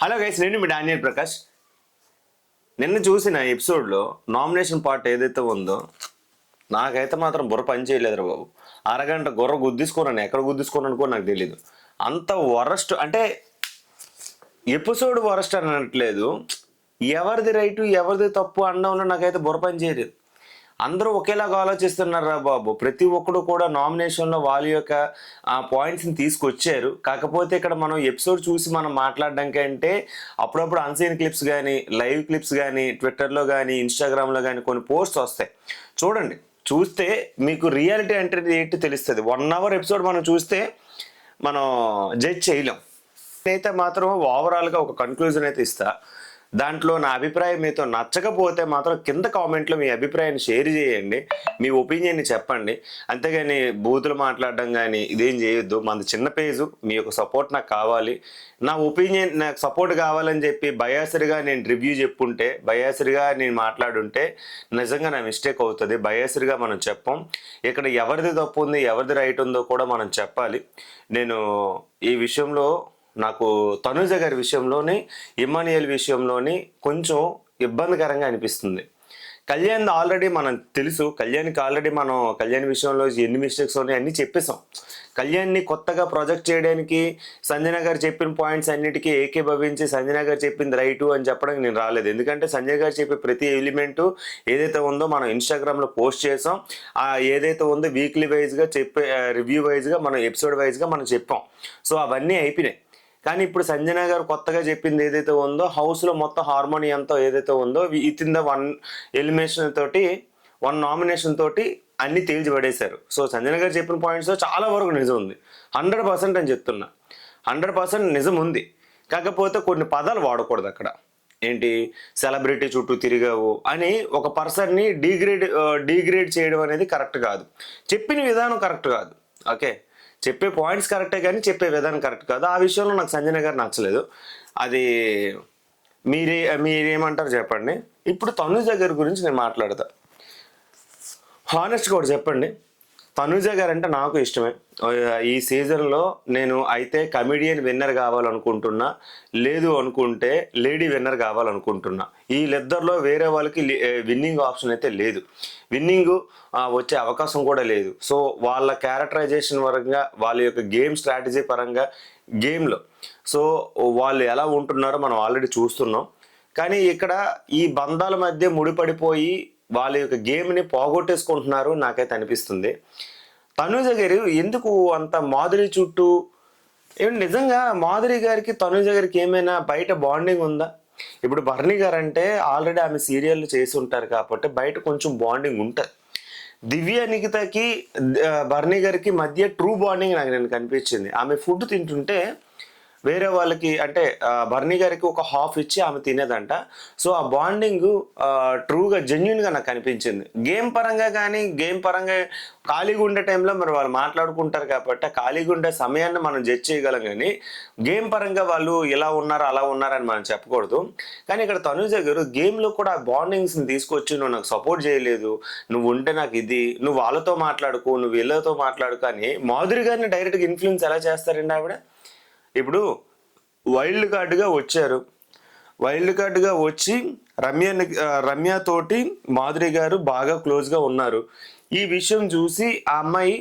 Hello guys, నేను మీ Daniel Prakash. నిన్న చూసిన ఎపిసోడ్లో నామినేషన్ పార్ట్ ఏదైతే ఉందో నాకైతే మాత్రం బుర్ర పని చేయలేదు రా బాబు. అరగంట గుద్దిసుకున్నాను, ఎక్కడ గుద్దిసుకున్నాను కూడా నాకు తెలీదు. అంత వరస్ట్ అంటే ఎపిసోడ్ వరస్ట్ అని అనట్లేదు, ఎవరిది రైటు ఎవరిది తప్పు అనడంలో నాకైతే బుర్ర పని చేయలేదు. అందరూ ఒకేలాగా ఆలోచిస్తున్నారు రా బాబు. ప్రతి ఒక్కడు కూడా నామినేషన్లో వాళ్ళ యొక్క పాయింట్స్ని తీసుకొచ్చారు. కాకపోతే ఇక్కడ మనం ఎపిసోడ్ చూసి మనం మాట్లాడడం కంటే అప్పుడప్పుడు అన్సీన్ క్లిప్స్ కానీ, లైవ్ క్లిప్స్ కానీ, ట్విట్టర్లో కానీ, ఇన్స్టాగ్రామ్లో కానీ కొన్ని పోస్ట్స్ వస్తాయి. చూడండి, చూస్తే మీకు రియాలిటీ అంటే ఏంటి తెలుస్తుంది. 1 అవర్ ఎపిసోడ్ మనం చూస్తే మనం జడ్జ్ చేయలేం. నేనైతే మాత్రం ఓవరాల్గా ఒక కన్క్లూజన్ అయితే ఇస్తా. దాంట్లో నా అభిప్రాయం మీతో నచ్చకపోతే మాత్రం కింద కామెంట్లో మీ అభిప్రాయాన్ని షేర్ చేయండి, మీ ఒపీనియన్ని చెప్పండి. అంతేగాని బూతులు మాట్లాడడం కానీ ఇదేం చేయొద్దు. మనది చిన్న పేజు, మీ యొక్క సపోర్ట్ నాకు కావాలి. నా ఒపీనియన్ నాకు సపోర్ట్ కావాలని చెప్పి బయాసరిగా నేను రివ్యూ చెప్పుంటే, బయాసరిగా నేను మాట్లాడుంటే నిజంగా నా మిస్టేక్ అవుతుంది. బయాసరిగా మనం చెప్పం. ఇక్కడ ఎవరిది తప్పు ఉంది, ఎవరిది రైట్ ఉందో కూడా మనం చెప్పాలి. నేను ఈ విషయంలో నాకు తనుజ గారి విషయంలోని, ఇమానియల్ విషయంలోని కొంచెం ఇబ్బందికరంగా అనిపిస్తుంది. కళ్యాణ్ ఆల్రెడీ మనం తెలుసు, కళ్యాణ్ విషయంలో ఎన్ని మిస్టేక్స్ ఉన్నాయి అన్నీ చెప్పేసాం. కళ్యాణ్ని కొత్తగా ప్రొజెక్ట్ చేయడానికి సంజన గారు చెప్పిన పాయింట్స్ అన్నిటికీ ఏకీభవించి సంజన గారు చెప్పింది రైటు అని చెప్పడానికి నేను రాలేదు. ఎందుకంటే సంజయ్ గారు చెప్పే ప్రతి ఎలిమెంటు ఏదైతే ఉందో మనం ఇన్స్టాగ్రామ్లో పోస్ట్ చేసాం. ఏదైతే ఉందో వీక్లీ వైజ్గా చెప్పే రివ్యూ వైజ్గా మనం ఎపిసోడ్ వైజ్గా మనం చెప్పాం. సో అవన్నీ అయిపోయినాయి. కానీ ఇప్పుడు సంజన గారు కొత్తగా చెప్పింది ఏదైతే ఉందో, హౌస్లో మొత్తం హార్మోని అంతా ఏదైతే ఉందో విత్ ఇన్ ద 1 ఎలిమినేషన్ తోటి 1 నామినేషన్ తోటి అన్ని తేల్చి పడేశారు. సో సంజన గారు చెప్పిన పాయింట్స్ చాలా వరకు నిజం ఉంది. 100% అని చెప్తున్నా, 100% నిజం ఉంది. కాకపోతే కొన్ని పదాలు వాడకూడదు అక్కడ. ఏంటి, సెలబ్రిటీ చుట్టూ తిరిగావు అని ఒక పర్సన్ని డీగ్రేడ్ చేయడం అనేది కరెక్ట్ కాదు. చెప్పిన విధానం కరెక్ట్ కాదు. ఓకే, చెప్పే పాయింట్స్ కరెక్టే కానీ చెప్పే విధానం కరెక్ట్ కాదు. ఆ విషయంలో నాకు సంజన గారు నచ్చలేదు. అది మీరేమంటారు చెప్పండి. ఇప్పుడు తనుజ గారి గురించి నేను మాట్లాడతా. హానెస్ట్గా కూడా చెప్పండి, తనుజ గారు అంటే నాకు ఇష్టమే. ఈ సీజన్లో నేను అయితే కమెడియన్ విన్నర్ కావాలనుకుంటున్నా, లేదు అనుకుంటే లేడీ విన్నర్ కావాలనుకుంటున్నా. వీళ్ళిద్దరిలో వేరే వాళ్ళకి విన్నింగ్ ఆప్షన్ అయితే లేదు, విన్నింగ్ వచ్చే అవకాశం కూడా లేదు. సో వాళ్ళ క్యారెక్టరైజేషన్ పరంగా, వాళ్ళ యొక్క గేమ్ స్ట్రాటజీ పరంగా, గేమ్లో సో వాళ్ళు ఎలా ఉంటున్నారో మనం ఆల్రెడీ చూస్తున్నాం. కానీ ఇక్కడ ఈ బంధాల మధ్య ముడిపడిపోయి వాళ్ళ యొక్క గేమ్ని పోగొట్టేసుకుంటున్నారు నాకైతే అనిపిస్తుంది. తనుజ గారు ఎందుకు అంత మాధురి చుట్టూ, ఏమి నిజంగా మాధురి గారికి తనుజ గారికి ఏమైనా బయట బాండింగ్ ఉందా? ఇప్పుడు బర్నీ గారు అంటే ఆల్రెడీ ఆమె సీరియల్ చేసి ఉంటారు కాబట్టి బయట కొంచెం బాండింగ్ ఉంటుంది. దివ్య నిఖితకి బర్నీ గారికి మధ్య ట్రూ బాండింగ్ నాకు కనిపించింది. ఆమె ఫుడ్ తింటుంటే వేరే వాళ్ళకి అంటే బర్నీ గారికి ఒక హాఫ్ ఇచ్చి ఆమె తినేదంట. సో ఆ బాండింగ్ ట్రూగా జెన్యున్గా నాకు అనిపించింది. గేమ్ పరంగా కానీ, గేమ్ పరంగా ఖాళీగా ఉండే టైంలో మరి వాళ్ళు మాట్లాడుకుంటారు కాబట్టి ఖాళీగా ఉండే సమయాన్ని మనం జడ్జ్ చేయగలం. కానీ గేమ్ పరంగా వాళ్ళు ఇలా ఉన్నారు అలా ఉన్నారని మనం చెప్పకూడదు. కానీ ఇక్కడ తనుజ గారు గేమ్లో కూడా ఆ బాండింగ్స్ని తీసుకొచ్చి, నువ్వు నాకు సపోర్ట్ చేయలేదు, నువ్వు ఉంటే నాకు ఇది, నువ్వు వాళ్ళతో మాట్లాడుకో, నువ్వు వీళ్ళతో మాట్లాడుకో అని మాధురి గారిని డైరెక్ట్గా ఇన్ఫ్లుయెన్స్ ఎలా చేస్తారండి ఆవిడ? ఇప్పుడు వైల్డ్ కార్డుగా వచ్చారు, వైల్డ్ కార్డుగా వచ్చి రమ్యతోటి మాధురి గారు బాగా క్లోజ్గా ఉన్నారు. ఈ విషయం చూసి ఆ అమ్మాయి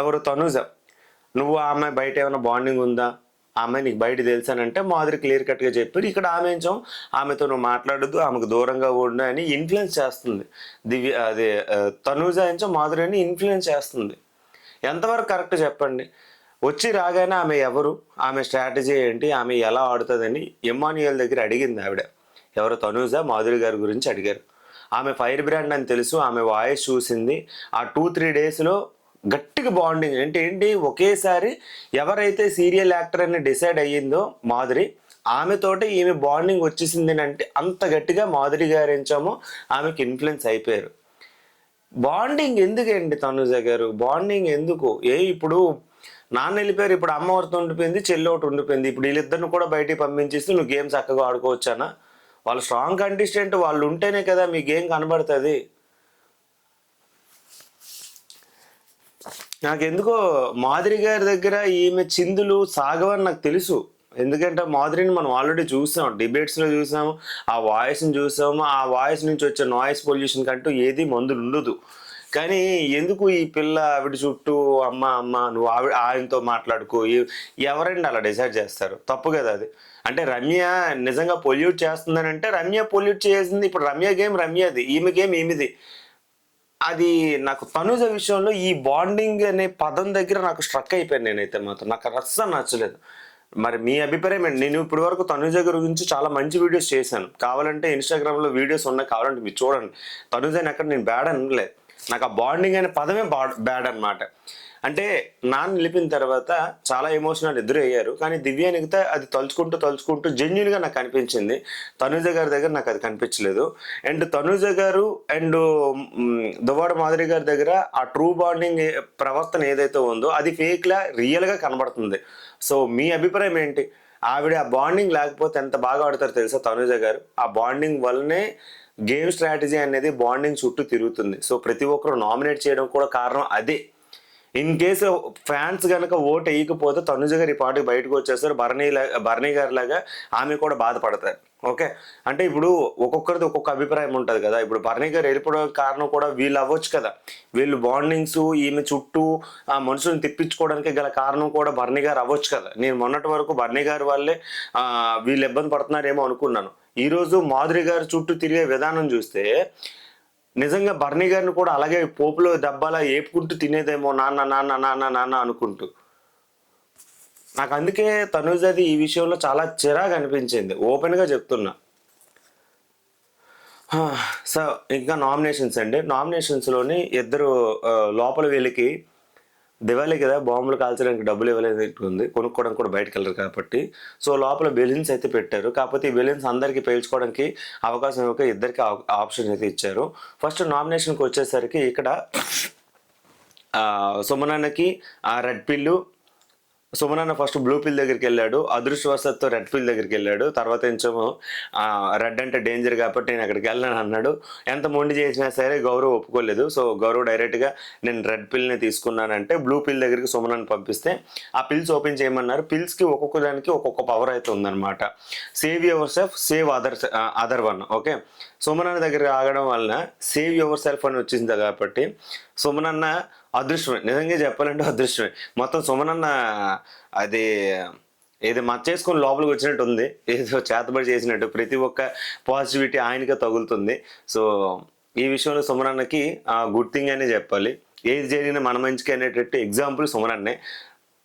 ఎవరు, తనుజ, నువ్వు ఆ అమ్మాయి బయట ఏమైనా బాండింగ్ ఉందా, ఆ అమ్మాయి నీకు బయట తెలుసానంటే మాధురి క్లియర్ కట్గా చెప్పారు. ఇక్కడ ఆమె ఏంచం ఆమెతో నువ్వు మాట్లాడద్దు, ఆమెకు దూరంగా ఉండు అని ఇన్ఫ్లుయెన్స్ చేస్తుంది. తనుజ ఏంచం మాధురిని ఇన్ఫ్లుయెన్స్ చేస్తుంది. ఎంతవరకు కరెక్ట్ చెప్పండి? వచ్చి రాగానే ఆమె ఎవరు, ఆమె స్ట్రాటజీ ఏంటి, ఆమె ఎలా ఆడుతుందని ఇమాన్యుయల్ దగ్గర అడిగింది ఆవిడ. ఎవరు, తనుజ మాధురి గారి గురించి అడిగారు. ఆమె ఫైర్ బ్రాండ్ అని తెలుసు, ఆమె వాయిస్ చూసింది. ఆ 2-3 డేస్లో గట్టిగా బాండింగ్ ఏంటి ఒకేసారి ఎవరైతే సీరియల్ యాక్టర్ అని డిసైడ్ అయ్యిందో మాధురి, ఆమెతోటి ఈమె బాండింగ్ వచ్చేసింది అంటే అంత గట్టిగా మాధురి గారు ఎంచామో ఆమెకి ఇన్ఫ్లుయెన్స్ అయిపోయారు. బాండింగ్ ఎందుకండి తనుజ గారు, బాండింగ్ ఎందుకు? ఇప్పుడు నాన్న వెళ్ళిపోయారు, ఇప్పుడు అమ్మ ఒకటి ఉండిపోయింది, చెల్లి ఒకటి ఉండిపోయింది. ఇప్పుడు వీళ్ళిద్దరిని కూడా బయటికి పంపించేసి నువ్వు గేమ్ చక్కగా ఆడుకోవచ్చానా? వాళ్ళు స్ట్రాంగ్ కంటెస్టెంట్ వాళ్ళు ఉంటేనే కదా మీ గేమ్ కనబడుతుంది. నాకెందుకో మాధురి గారి దగ్గర ఈమె చిందులు సాగవని నాకు తెలుసు. ఎందుకంటే మాధురిని మనం ఆల్రెడీ చూసాం, డిబేట్స్లో చూసాము, ఆ వాయిస్ని చూసాము. ఆ వాయిస్ నుంచి వచ్చే నాయిస్ పొల్యూషన్ కంటూ ఏది మందులు ఉండదు. కానీ ఎందుకు ఈ పిల్ల ఆవిడ చుట్టూ అమ్మ అమ్మ నువ్వు ఆయనతో మాట్లాడుకో, ఎవరండి అలా డిసైడ్ చేస్తారు? తప్పు కదా అది. అంటే రమ్య నిజంగా పొల్యూట్ చేస్తుందని అంటే రమ్య పొల్యూట్ చేసింది. ఇప్పుడు రమ్య గేమ్ రమ్యది, ఈమె గేమ్ ఈమెది. అది నాకు తనుజ విషయంలో ఈ బాండింగ్ అనే పదం దగ్గర నాకు స్ట్రక్ అయిపోయాను నేనైతే మాత్రం. నాకు అస్సలు నచ్చలేదు. మరి మీ అభిప్రాయం ఏంటి? నేను ఇప్పటి వరకు తనుజ గురించి చాలా మంచి వీడియోస్ చేశాను. కావాలంటే ఇన్స్టాగ్రామ్లో వీడియోస్ ఉన్నాయి, కావాలంటే మీరు చూడండి. తనుజని ఎక్కడ నేను బ్యాడ్ అనలేదు. నాకు ఆ బాండింగ్ అనే పదమే బ్యాడ్ అనమాట. అంటే నాన్న నిలిపిన తర్వాత చాలా ఎమోషనల్ ఇద్దరు అయ్యారు. కానీ దివ్య నిగితే అది తలుచుకుంటూ జెన్యున్గా నాకు అనిపించింది. తనుజ గారి దగ్గర నాకు అది కనిపించలేదు. అండ్ తనుజ గారు అండ్ దువ్వాడ మాధురి గారి దగ్గర ఆ ట్రూ బాండింగ్ ప్రవర్తన ఏదైతే ఉందో అది ఫేక్లా రియల్గా కనబడుతుంది. సో మీ అభిప్రాయం ఏంటి? ఆవిడ ఆ బాండింగ్ లేకపోతే ఎంత బాగా ఆడతారో తెలుసా తనుజ గారు? ఆ బాండింగ్ వల్లనే గేమ్ స్ట్రాటజీ అనేది బాండింగ్ చుట్టూ తిరుగుతుంది. సో ప్రతి ఒక్కరు నామినేట్ చేయడం కూడా కారణం అదే. ఇన్ కేసు ఫ్యాన్స్ కనుక ఓటు వేయకపోతే తనుజ గారు ఈ పార్టీకి బయటకు వచ్చేస్తారు. భరణి గారి లాగా ఆమె కూడా బాధపడతారు. ఓకే, అంటే ఇప్పుడు ఒక్కొక్కరిది ఒక్కొక్క అభిప్రాయం ఉంటుంది కదా. ఇప్పుడు భరణి గారు వెళ్ళిపోవడం కారణం కూడా వీళ్ళు అవ్వచ్చు కదా. వీళ్ళు బాండింగ్స్ ఈమె చుట్టూ ఆ మనుషులను తిప్పించుకోవడానికి గల కారణం కూడా భరణి గారు అవ్వచ్చు కదా. నేను మొన్నటి వరకు భరణి గారి వల్లే వీళ్ళు ఇబ్బంది పడుతున్నారేమో అనుకున్నాను. ఈరోజు మాధురి గారి చుట్టూ తిరిగే విధానం చూస్తే నిజంగా భరణి గారిని కూడా అలాగే పోపులో దెబ్బలా ఏపుకుంటూ తినేదేమో, నాన్న నాన్న నాన్న నాన్న అనుకుంటూ. నాకు అందుకే తనుజది ఈ విషయంలో చాలా చిరాగా అనిపించింది, ఓపెన్గా చెప్తున్నా. సో ఇంకా నామినేషన్స్ అండి. నామినేషన్స్లోని ఇద్దరు లోపల వీళ్ళకి దివాళీ కదా, బాంబులు కాల్చడానికి డబ్బులు ఇవ్వలేదు, కొనుక్కోవడానికి కూడా బయటకు వెళ్ళరు కాబట్టి. సో లోపల బెలూన్స్ అయితే పెట్టారు. కాకపోతే ఈ బెలూన్స్ అందరికీ పేల్చుకోవడానికి అవకాశం ఇవ్వక ఇద్దరికి ఆప్షన్ అయితే ఇచ్చారు. ఫస్ట్ నామినేషన్కి వచ్చేసరికి ఇక్కడ సుమనన్నకి ఆ రెడ్ పిల్లు, సుమనన్న ఫస్ట్ బ్లూ పిల్ దగ్గరికి వెళ్ళాడు. అదృష్టవశాత్తు రెడ్ పిల్ దగ్గరికి వెళ్ళాడు. తర్వాత కొంచెము రెడ్ అంటే డేంజర్ కాబట్టి నేను అక్కడికి వెళ్ళాను అన్నాడు. ఎంత మొండి చేసినా సరే గౌరవ్ ఒప్పుకోలేదు. సో గౌరవ్ డైరెక్ట్గా నేను రెడ్ పిల్ని తీసుకున్నానంటే బ్లూ పిల్ దగ్గరికి సుమనన్న పంపిస్తే ఆ పిల్స్ ఓపెన్ చేయమన్నారు. పిల్స్కి ఒక్కొక్క దానికి ఒక్కొక్క పవర్ అయితే ఉందన్నమాట. Save yourself, save other one. Okay, సుమనన్న దగ్గర ఆగడం వలన సేవ్ యువర్ సెల్ఫ్ అని వచ్చింది కాబట్టి సుమనన్న అదృష్టమే. నిజంగా చెప్పాలంటే అదృష్టమే. మొత్తం సుమనన్న అది ఏది చేసుకొని లోపలికి వచ్చినట్టు ఉంది, ఏదో చేతబడి చేసినట్టు. ప్రతి ఒక్క పాజిటివిటీ ఆయనకే తగులుతుంది. సో ఈ విషయంలో సుమనన్నకి గుడ్ థింగ్ అనే చెప్పాలి. ఏది జరిగినా మన మంచికి అనేటట్టు ఎగ్జాంపుల్ సుమనన్నే.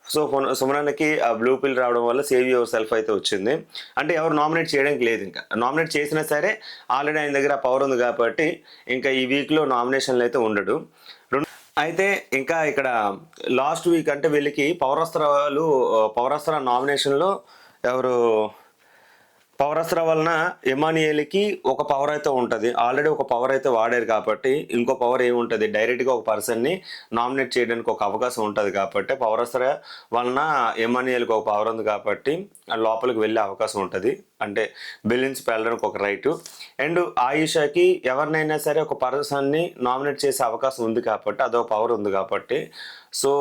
సో సుమనన్నకి ఆ బ్లూ పిల్ రావడం వల్ల సేవ్ యువర్ సెల్ఫ్ అయితే వచ్చింది. అంటే ఎవరు నామినేట్ చేయడానికి లేదు. ఇంకా నామినేట్ చేసినా సరే ఆల్రెడీ ఆయన దగ్గర ఆ పవర్ ఉంది కాబట్టి ఇంకా ఈ వీక్లో నామినేషన్లు అయితే ఉండడు. అయితే ఇంకా ఇక్కడ లాస్ట్ వీక్ అంటే వీళ్ళకి పౌరాస్త్ర నామినేషన్లో ఎవరు పవరస్త్ర వలన ఎమానియల్కి ఒక పవర్ అయితే ఉంటుంది. ఆల్రెడీ ఒక పవర్ అయితే వాడారు కాబట్టి ఇంకో పవర్ ఏముంటుంది, డైరెక్ట్గా ఒక పర్సన్ని నామినేట్ చేయడానికి ఒక అవకాశం ఉంటుంది కాబట్టి పవరస్త్ర వలన ఎమానియల్కి ఒక పవర్ ఉంది కాబట్టి లోపలికి వెళ్ళే అవకాశం ఉంటుంది. అంటే బిలియన్స్ వెళ్ళడానికి ఒక రైటు. అండ్ ఆయిషాకి ఎవరినైనా సరే ఒక పర్సన్ని నామినేట్ చేసే అవకాశం ఉంది కాబట్టి అదొక పవర్ ఉంది కాబట్టి సో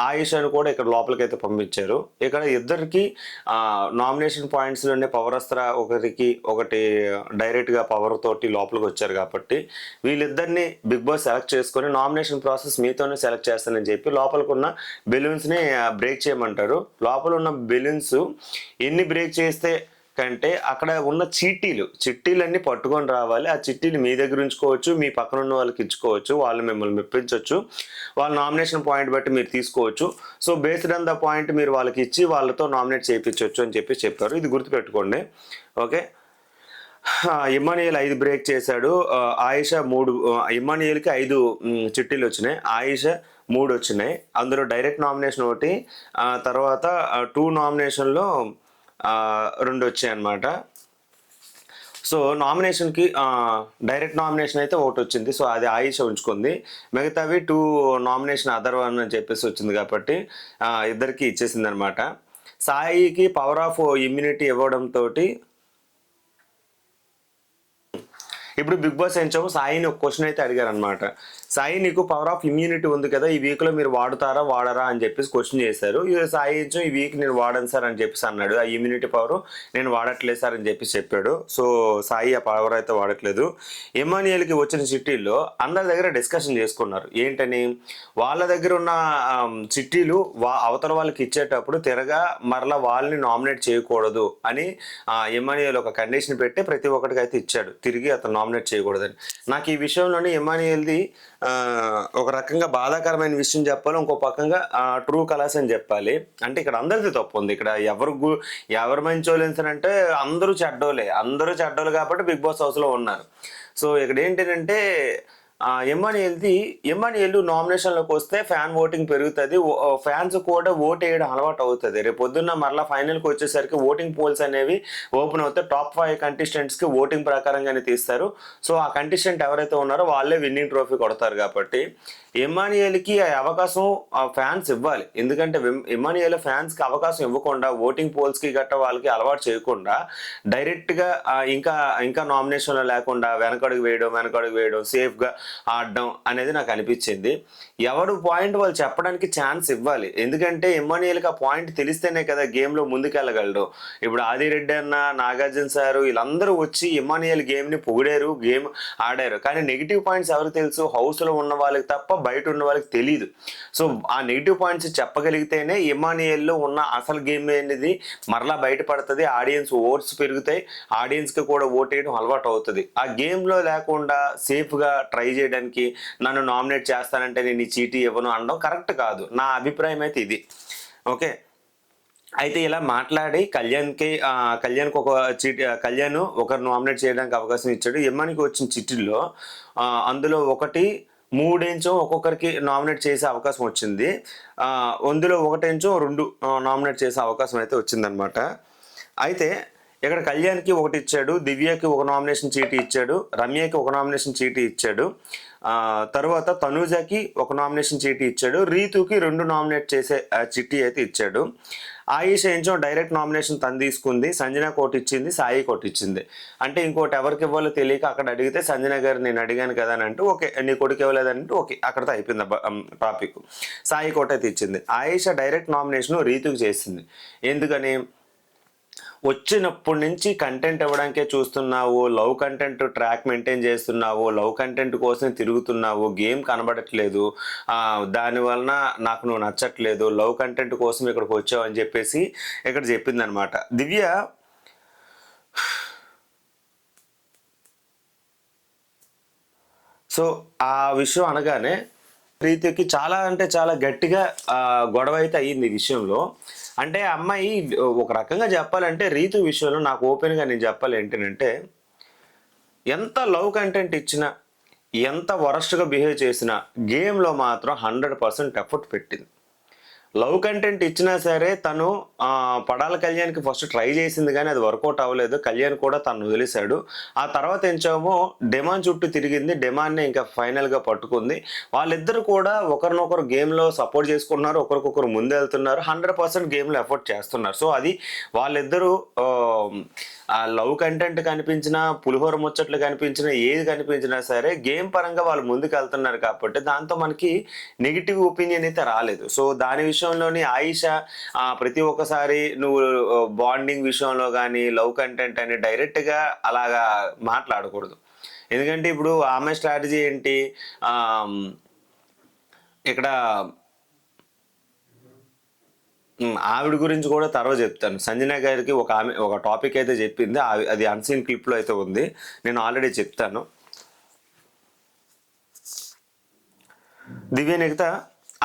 ఆయిషాను కూడా ఇక్కడ లోపలికి అయితే పంపించారు. ఇక్కడ ఇద్దరికి నామినేషన్ పాయింట్స్లోనే పవరస్త్ర ఒకటి డైరెక్ట్గా పవర్ తోటి లోపలికి వచ్చారు కాబట్టి వీళ్ళిద్దరిని బిగ్ బాస్ సెలెక్ట్ చేసుకొని నామినేషన్ ప్రాసెస్ మీతోనే సెలెక్ట్ చేస్తానని చెప్పి లోపలికి ఉన్న బెలూన్స్ని బ్రేక్ చేయమంటారు. లోపల ఉన్న బెలూన్స్ ఎన్ని బ్రేక్ చేస్తే కంటే అక్కడ ఉన్న చిట్టీలన్నీ పట్టుకొని రావాలి. ఆ చిట్టీలు మీ దగ్గర ఉంచుకోవచ్చు, మీ పక్కన ఉన్న వాళ్ళకి ఇచ్చుకోవచ్చు, వాళ్ళు మిమ్మల్ని మెప్పించవచ్చు, వాళ్ళ నామినేషన్ పాయింట్ బట్టి మీరు తీసుకోవచ్చు. So based on the point మీరు వాళ్ళకి ఇచ్చి వాళ్ళతో నామినేట్ చేయించవచ్చు అని చెప్పారు. ఇది గుర్తుపెట్టుకోండి. ఓకే, ఇమ్మానియల్ 5 బ్రేక్ చేశాడు. ఆయిషా 3, ఇమ్మానియల్కి 5 చిట్టీలు వచ్చినాయి, ఆయిషా 3 వచ్చినాయి. అందులో డైరెక్ట్ నామినేషన్ ఒకటి, తర్వాత 2 నామినేషన్లో 2 వచ్చాయి అన్నమాట. సో నామినేషన్కి డైరెక్ట్ నామినేషన్ అయితే ఒకటి వచ్చింది. సో అది ఆయిషా ఉంచుకుంది. మిగతావి 2 నామినేషన్ అదర్ వన్ అని చెప్పేసి వచ్చింది కాబట్టి ఇద్దరికి ఇచ్చేసింది అనమాట. సాయికి పవర్ ఆఫ్ ఇమ్యూనిటీ ఇవ్వడంతో ఇప్పుడు బిగ్ బాస్ ఏం చెప్పు సాయిని ఒక క్వశ్చన్ అయితే అడిగారు అనమాట. సాయి నీకు పవర్ ఆఫ్ ఇమ్యూనిటీ ఉంది కదా, ఈ వీక్ లో మీరు వాడుతారా వాడరా అని చెప్పేసి క్వశ్చన్ చేశారు. సాయి ఏం ఈ వీక్ నేను వాడను సార్ అని చెప్పేసి అన్నాడు. ఆ ఇమ్యూనిటీ పవర్ నేను వాడట్లేదు సార్ అని చెప్పేసి చెప్పాడు. సో సాయి ఆ పవర్ అయితే వాడట్లేదు. ఎమాన్యుయల్కి వచ్చిన చిట్టీల్లో అందరి దగ్గర డిస్కషన్ చేసుకున్నారు. ఏంటని వాళ్ళ దగ్గర ఉన్న చిట్టీలు అవతల వాళ్ళకి ఇచ్చేటప్పుడు తిరగా మరలా వాళ్ళని నామినేట్ చేయకూడదు అని ఎమాన్యుయల్ ఒక కండిషన్ పెట్టి ప్రతి ఒక్కటికి అయితే ఇచ్చాడు, తిరిగి అతను నామినేట్ చేయకూడదని. నాకు ఈ విషయంలోనే ఎమాన్యుయల్ది ఒక రకంగా బాధాకరమైన విషయం చెప్పాలి, ఇంకో పక్కంగా ట్రూ కలర్స్ అని చెప్పాలి. అంటే ఇక్కడ అందరిది తప్పు ఉంది. ఇక్కడ ఎవరు మంచోళ్ళు అంటే అందరూ చెడ్డోళ్ళు కాబట్టి బిగ్ బాస్ హౌస్లో ఉన్నారు. సో ఇక్కడ ఏంటంటే ఎమ్మానియల్ నామినేషన్లోకి వస్తే ఫ్యాన్ ఓటింగ్ పెరుగుతుంది, ఫ్యాన్స్ కూడా ఓట్ వేయడం అలవాటు అవుతుంది. రేపు పొద్దున్న మరలా ఫైనల్కి వచ్చేసరికి ఓటింగ్ పోల్స్ అనేవి ఓపెన్ అవుతాయి. టాప్ 5 కంటెస్టెంట్స్కి ఓటింగ్ ప్రకారంగానే తీస్తారు. సో ఆ కంటెస్టెంట్ ఎవరైతే ఉన్నారో వాళ్ళే విన్నింగ్ ట్రోఫీ కొడతారు. కాబట్టి ఎమ్మానియల్కి ఆ అవకాశం ఫ్యాన్స్ ఇవ్వాలి. ఎందుకంటే ఎమ్మానియల్ ఫ్యాన్స్కి అవకాశం ఇవ్వకుండా ఓటింగ్ పోల్స్కి గట్ట వాళ్ళకి అలవాటు చేయకుండా డైరెక్ట్గా ఇంకా నామినేషన్లో లేకుండా వెనకడుగు వేయడం సేఫ్గా ఆడడం అనేది నాకు అనిపించింది. ఎవరు పాయింట్ వాళ్ళు చెప్పడానికి ఛాన్స్ ఇవ్వాలి. ఎందుకంటే ఎమ్మానియల్కి ఆ పాయింట్ తెలిస్తేనే కదా గేమ్లో ముందుకెళ్ళగలడు. ఇప్పుడు ఆదిరెడ్డి అన్న, నాగార్జున సారు వీళ్ళందరూ వచ్చి ఎమ్మానియల్ గేమ్ని పొగిడారు, గేమ్ ఆడారు. కానీ నెగిటివ్ పాయింట్స్ ఎవరికి తెలుసు? హౌస్లో ఉన్న వాళ్ళకి తప్ప బయట ఉన్న వాళ్ళకి తెలియదు. సో ఆ నెగిటివ్ పాయింట్స్ చెప్పగలిగితేనే ఎమ్మానియల్లో ఉన్న అసలు గేమ్ అనేది మరలా బయటపడుతుంది. ఆడియన్స్ ఓట్స్ పెరుగుతాయి, ఆడియన్స్కి కూడా ఓట్ వేయడం అలవాటు అవుతుంది. ఆ గేమ్లో లేకుండా సేఫ్గా ట్రై చేయడానికి నన్ను నామినేట్ చేస్తానంటే నేను ఈ చీటీ ఇవ్వను అనడం కరెక్ట్ కాదు. నా అభిప్రాయం అయితే ఇది. ఓకే, అయితే ఇలా మాట్లాడి కళ్యాణ్కి కళ్యాణ్ ఒకరు నామినేట్ చేయడానికి అవకాశం ఇచ్చాడు. ఎమ్మానికి వచ్చిన చిట్టీల్లో అందులో 3 ఒక్కొక్కరికి నామినేట్ చేసే అవకాశం వచ్చింది. అందులో 2 నామినేట్ చేసే అవకాశం అయితే వచ్చిందనమాట. అయితే ఇక్కడ కళ్యాణ్కి 1 ఇచ్చాడు, దివ్యకి 1 నామినేషన్ చీటీ ఇచ్చాడు, రమ్యకి 1 నామినేషన్ చీటీ ఇచ్చాడు, తర్వాత తనూజకి 1 నామినేషన్ చీటీ ఇచ్చాడు, రీతుకి 2 నామినేట్ చేసే చిట్టి అయితే ఇచ్చాడు. ఆయిష డైరెక్ట్ నామినేషన్ తను తీసుకుంది, సంజన కోటి ఇచ్చింది, సాయి కోటి ఇచ్చింది. అంటే ఇంకోటి ఎవరికి ఇవ్వాలో తెలియక అక్కడ అడిగితే సంజన గారు నేను అడిగాను కదా అని అంటే ఓకే నీ కొడుకు ఇవ్వలేదంటే ఓకే అక్కడతో అయిపోయింది టాపిక్. సాయి కోట అయితే ఇచ్చింది. ఆయిష డైరెక్ట్ నామినేషన్ రీతుకి చేసింది. ఎందుకని? వచ్చినప్పటి నుంచి కంటెంట్ ఇవ్వడానికే చూస్తున్నావు, లవ్ కంటెంట్ ట్రాక్ మెయింటైన్ చేస్తున్నావు, లవ్ కంటెంట్ కోసం తిరుగుతున్నావు, గేమ్ కనబడట్లేదు, దానివలన నాకు నువ్వు నచ్చట్లేదు, లవ్ కంటెంట్ కోసం ఇక్కడికి వచ్చావు అని చెప్పేసి ఇక్కడ చెప్పింది అనమాట. దివ్య సో ఆ విషయం అనగానే ప్రీతికి చాలా అంటే చాలా గట్టిగా గొడవ అయితే అయ్యింది ఈ విషయంలో. అంటే అమ్మాయి ఒక రకంగా చెప్పాలంటే రీతు విషయంలో నాకు ఓపెన్గా నేను చెప్పాలి ఏంటంటే ఎంత లవ్ కంటెంట్ ఇచ్చినా ఎంత వరస్ట్గా బిహేవ్ చేసినా గేమ్లో మాత్రం 100% ఎఫర్ట్ పెట్టింది. లవ్ కంటెంట్ ఇచ్చినా సరే తను పడాల కళ్యాణ్కి ఫస్ట్ ట్రై చేసింది కానీ అది వర్కౌట్ అవ్వలేదు. కళ్యాణ్ కూడా తను వదిలేశాడు. ఆ తర్వాత ఎంచామో డెమాన్ చుట్టూ తిరిగింది, డెమాన్ని ఇంకా ఫైనల్గా పట్టుకుంది. వాళ్ళిద్దరు కూడా ఒకరినొకరు గేమ్లో సపోర్ట్ చేసుకుంటున్నారు, ఒకరికొకరు ముందు వెళ్తున్నారు, 100% గేమ్లో ఎఫర్ట్ చేస్తున్నారు. సో అది వాళ్ళిద్దరూ ఆ లవ్ కంటెంట్ కనిపించినా, పులిహోర ముచ్చట్లు కనిపించినా, ఏది కనిపించినా సరే గేమ్ పరంగా వాళ్ళు ముందుకు వెళ్తున్నారు కాబట్టి దాంతో మనకి నెగిటివ్ ఒపీనియన్ అయితే రాలేదు. సో దాని విషయంలోని ఆయిష ప్రతి ఒక్కసారి నువ్వు బాండింగ్ విషయంలో కానీ లవ్ కంటెంట్ అని డైరెక్ట్గా అలాగా మాట్లాడకూడదు. ఎందుకంటే ఇప్పుడు ఆమె స్ట్రాటజీ ఏంటి, ఇక్కడ ఆవిడ గురించి కూడా తర్వాత చెప్తాను. సంజన గారికి ఒక టాపిక్ అయితే చెప్పింది, అది అన్సీన్ క్లిప్లో అయితే ఉంది, నేను ఆల్రెడీ చెప్తాను. దివ్య నిఖిత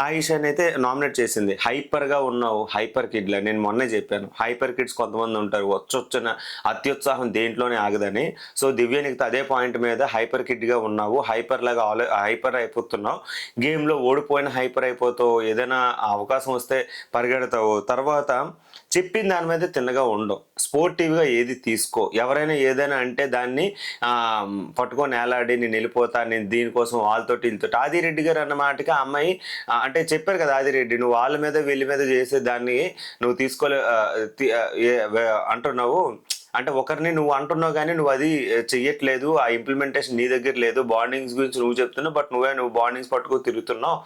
ఆయిషాని అయితే నామినేట్ చేసింది. హైపర్గా ఉన్నావు, హైపర్ కిడ్లా. నేను మొన్నే చెప్పాను హైపర్ కిడ్స్ కొంతమంది ఉంటారు, వచ్చిన అత్యుత్సాహం దేంట్లోనే ఆగదని. సో దివ్య నిఖిత అదే పాయింట్ మీద హైపర్ కిడ్గా ఉన్నావు, హైపర్ అయిపోతున్నావు, గేమ్లో ఓడిపోయిన హైపర్ అయిపోతావు, ఏదైనా అవకాశం వస్తే పరిగెడతావు, తర్వాత చెప్పిన దాని మీద తిన్నగా ఉండవు, స్పోర్టివ్గా ఏది తీసుకో, ఎవరైనా ఏదైనా అంటే దాన్ని పట్టుకొని ఏలాడి నేను వెళ్ళిపోతా, నేను దీనికోసం వీళ్ళతో ఆదిరెడ్డి గారు అన్న మాటకి ఆ అమ్మాయి అంటే చెప్పారు కదా, ఆదిరెడ్డి నువ్వు వీళ్ళ మీద చేసే దాన్ని నువ్వు అంటున్నావు, అంటే ఒకరిని నువ్వు అంటున్నావు కానీ నువ్వు అది చెయ్యట్లేదు, ఆ ఇంప్లిమెంటేషన్ నీ దగ్గర లేదు, బాండింగ్స్ గురించి నువ్వు చెప్తున్నావు బట్ నువ్వు బాండింగ్స్ పట్టుకు తిరుగుతున్నావు,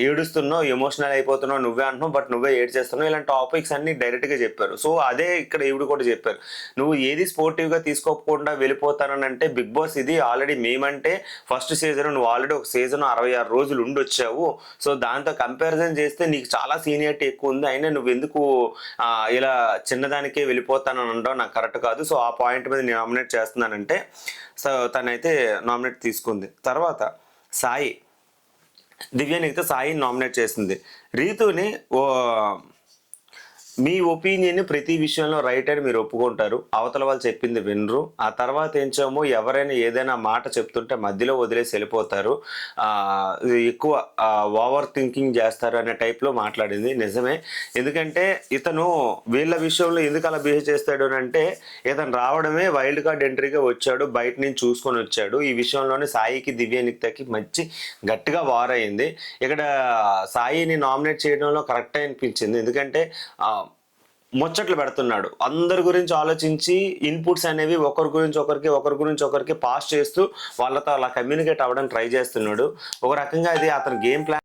ఏడుస్తున్నావు, ఎమోషనల్ అయిపోతున్నావు నువ్వే అంటున్నావు బట్ నువ్వే ఏడ్ చేస్తున్నావు, ఇలాంటి టాపిక్స్ అన్ని డైరెక్ట్గా చెప్పారు. సో అదే ఇక్కడ ఈవిడ కూడా చెప్పారు, నువ్వు ఏది స్పోర్టివ్గా తీసుకోకుండా వెళ్ళిపోతానని అంటే బిగ్ బాస్ ఇది ఆల్రెడీ మేమంటే ఫస్ట్ సీజన్ నువ్వు ఆల్రెడీ ఒక సీజన్ 66 రోజులు ఉండొచ్చావు, సో దాంతో కంపారిజన్ చేస్తే నీకు చాలా సీనియారిటీ ఎక్కువ ఉంది, అయినా నువ్వు ఎందుకు ఇలా చిన్నదానికే వెళ్ళిపోతానని అనడం నాకు కరెక్ట్ కాదు, సో ఆ పాయింట్ మీద నేను నామినేట్ చేస్తున్నానంటే సో తనైతే నామినేట్ తీసుకుంది. తర్వాత సాయి, దివ్యానికితో సాయిని నామినేట్ చేసింది. రీతుని మీ ఒపీనియన్ ప్రతి విషయంలో రైట్ అని మీరు ఒప్పుకుంటారు, అవతల వాళ్ళు చెప్పింది వినరు, ఆ తర్వాత ఏంచేమో ఎవరైనా ఏదైనా మాట చెప్తుంటే మధ్యలో వదిలేసి వెళ్ళిపోతారు, ఎక్కువ ఓవర్ థింకింగ్ చేస్తారు అనే టైప్లో మాట్లాడింది. నిజమే, ఎందుకంటే ఇతను వీళ్ళ విషయంలో ఎందుకు అలా బిహేవ్ చేస్తాడు అని అంటే ఇతను రావడమే వైల్డ్ కార్డ్ ఎంట్రీగా వచ్చాడు, బయట నుంచి చూసుకొని వచ్చాడు. ఈ విషయంలోనే సాయికి దివ్యానిక్తకి మంచి గట్టిగా వార్ అయింది. ఇక్కడ సాయిని నామినేట్ చేయడంలో కరెక్ట్ అనిపించింది, ఎందుకంటే ముచ్చట్లు పెడుతున్నాడు, అందరి గురించి ఆలోచించి ఇన్పుట్స్ అనేవి ఒకరి గురించి ఒకరికి పాస్ చేస్తూ వాళ్ళతో అలా కమ్యూనికేట్ అవ్వడానికి ట్రై చేస్తున్నాడు. ఒక రకంగా అది అతని గేమ్ ప్లాన్